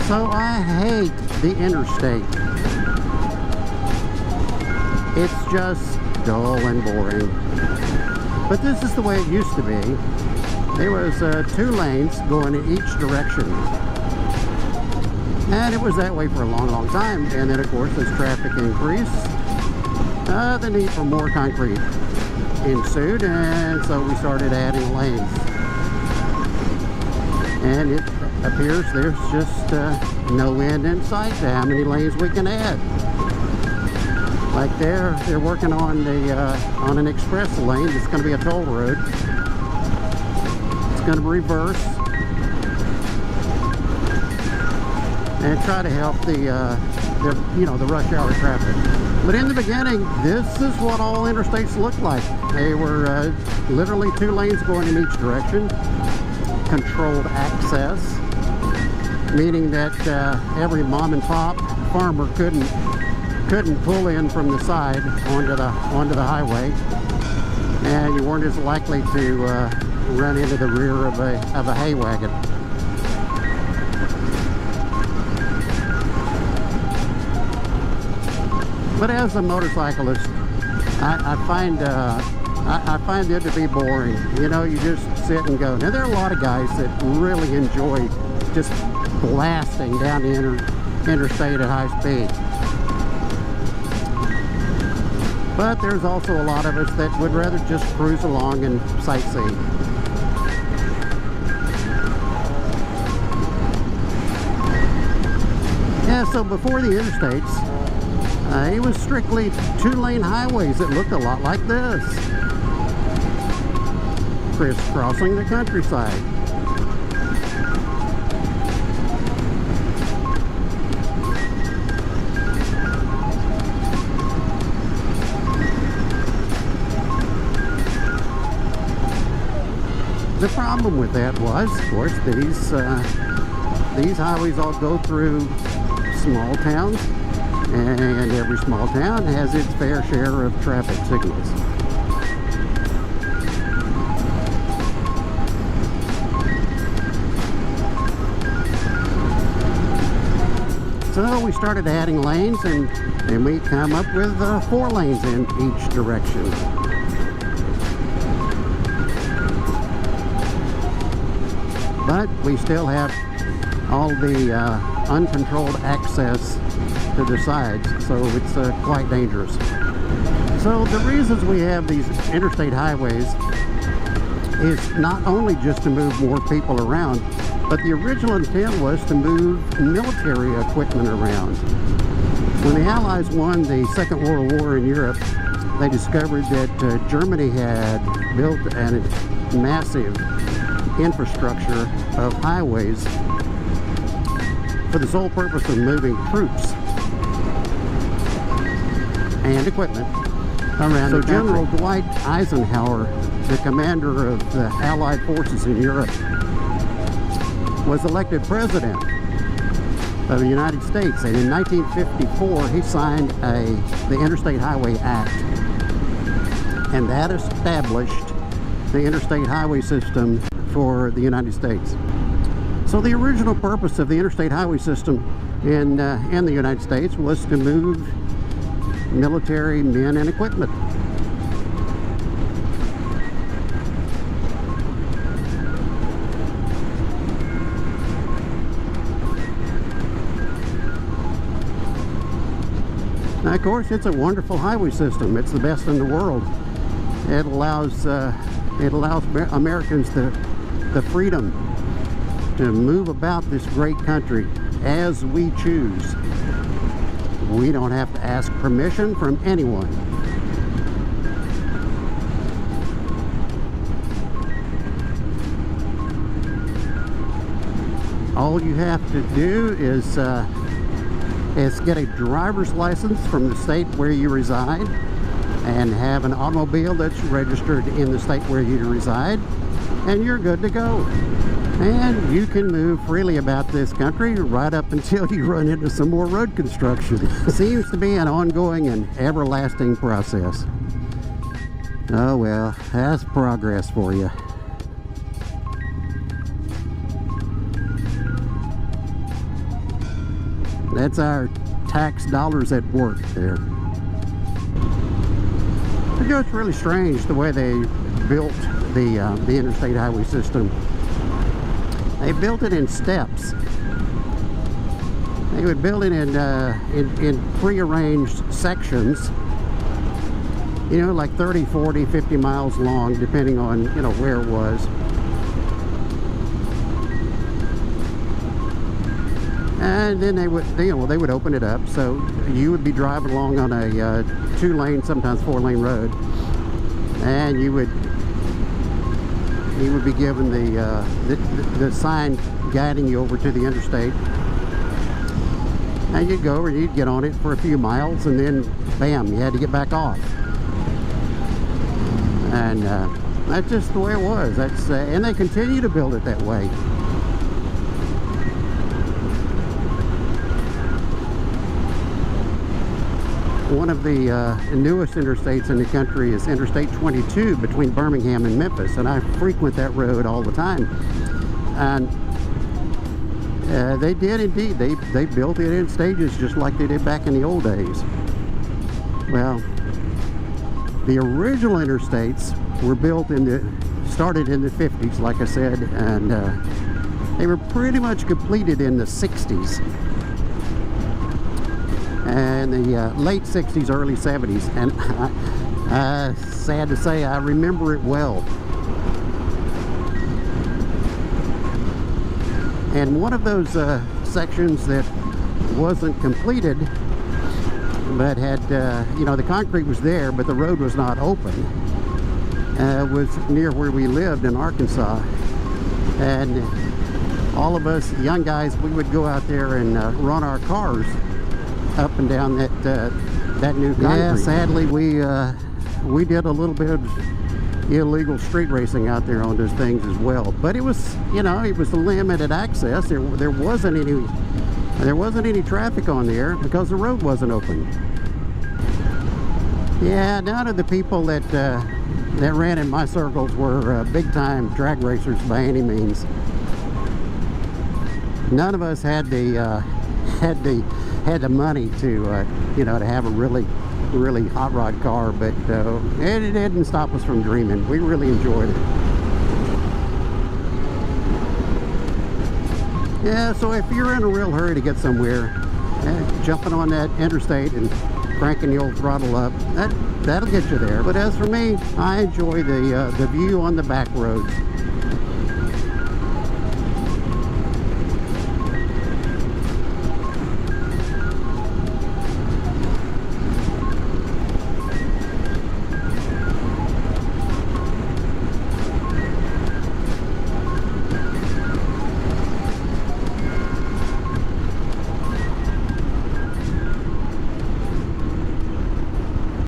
So I hate the interstate. It's just dull and boring. But this is the way it used to be. There was 2 lanes going in each direction. And it was that way for a long, long time. And then, of course, as traffic increased, the need for more concrete ensued, and so we started adding lanes. And it appears there's just no end in sight to how many lanes we can add. Like they're working on an express lane. It's going to be a toll road. It's going to reverse and try to help the rush hour traffic. But in the beginning, this is what all interstates looked like. They were literally 2 lanes going in each direction, controlled access, meaning that every mom and pop farmer couldn't pull in from the side onto the highway, and you weren't as likely to run into the rear of a hay wagon. But as a motorcyclist, I find it to be boring. You know, you just sit and go. Now, there are a lot of guys that really enjoy just blasting down the interstate at high speed. But there's also a lot of us that would rather just cruise along and sightsee. Yeah, so before the interstates, it was strictly 2-lane highways that looked a lot like this, crisscrossing the countryside. The problem with that was, of course, these highways all go through small towns, and every small town has its fair share of traffic signals. So we started adding lanes, and we come up with 4 lanes in each direction. But we still have all the uncontrolled access to the sides, so it's quite dangerous. So the reasons we have these interstate highways is not only just to move more people around, but the original intent was to move military equipment around. When the Allies won the Second World War in Europe, they discovered that Germany had built a massive infrastructure of highways for the sole purpose of moving troops and equipment around. So General Dwight Eisenhower, the commander of the Allied forces in Europe, was elected president of the United States, and in 1954 he signed the Interstate Highway Act, and that established the Interstate Highway System for the United States. So the original purpose of the Interstate Highway System in the United States was to move military men and equipment. Now, of course, it's a wonderful highway system. It's the best in the world. It allows Americans the freedom to move about this great country as we choose. We don't have to ask permission from anyone. All you have to do is get a driver's license from the state where you reside and have an automobile that's registered in the state where you reside, and you're good to go. And you can move freely about this country right up until you run into some more road construction. It seems to be an ongoing and everlasting process. Oh well, that's progress for you. That's our tax dollars at work there. You know, it's really strange the way they built the Interstate Highway System. They built it in steps. They would build it in prearranged sections, you know, like 30, 40, 50 miles long, depending on, you know, where it was. And then they would, you know, they would open it up, so you would be driving along on a 2-lane, sometimes 4-lane road, and you would be given the sign guiding you over to the interstate, and you'd go over and you'd get on it for a few miles, and then bam, you had to get back off. And that's just the way it was. That's and they continue to build it that way. One of the newest interstates in the country is Interstate 22 between Birmingham and Memphis, and I frequent that road all the time. And they did indeed. They built it in stages just like they did back in the old days. Well, the original interstates were built started in the 50s, like I said, and they were pretty much completed in the 60s. And the late 60s, early 70s, and sad to say, I remember it well. And one of those sections that wasn't completed, but had, you know, the concrete was there, but the road was not open, was near where we lived in Arkansas. And all of us young guys, we would go out there and run our cars up and down that new concrete. Yeah, sadly we did a little bit of illegal street racing out there on those things as well. But it was, you know, it was limited access. There wasn't any traffic on there because the road wasn't open. Yeah, none of the people that ran in my circles were big time drag racers by any means. None of us had the money to you know, to have a really hot rod car, but it didn't stop us from dreaming. We really enjoyed it. Yeah, so if you're in a real hurry to get somewhere, jumping on that interstate and cranking the old throttle up, that'll get you there. But as for me, I enjoy the view on the back roads.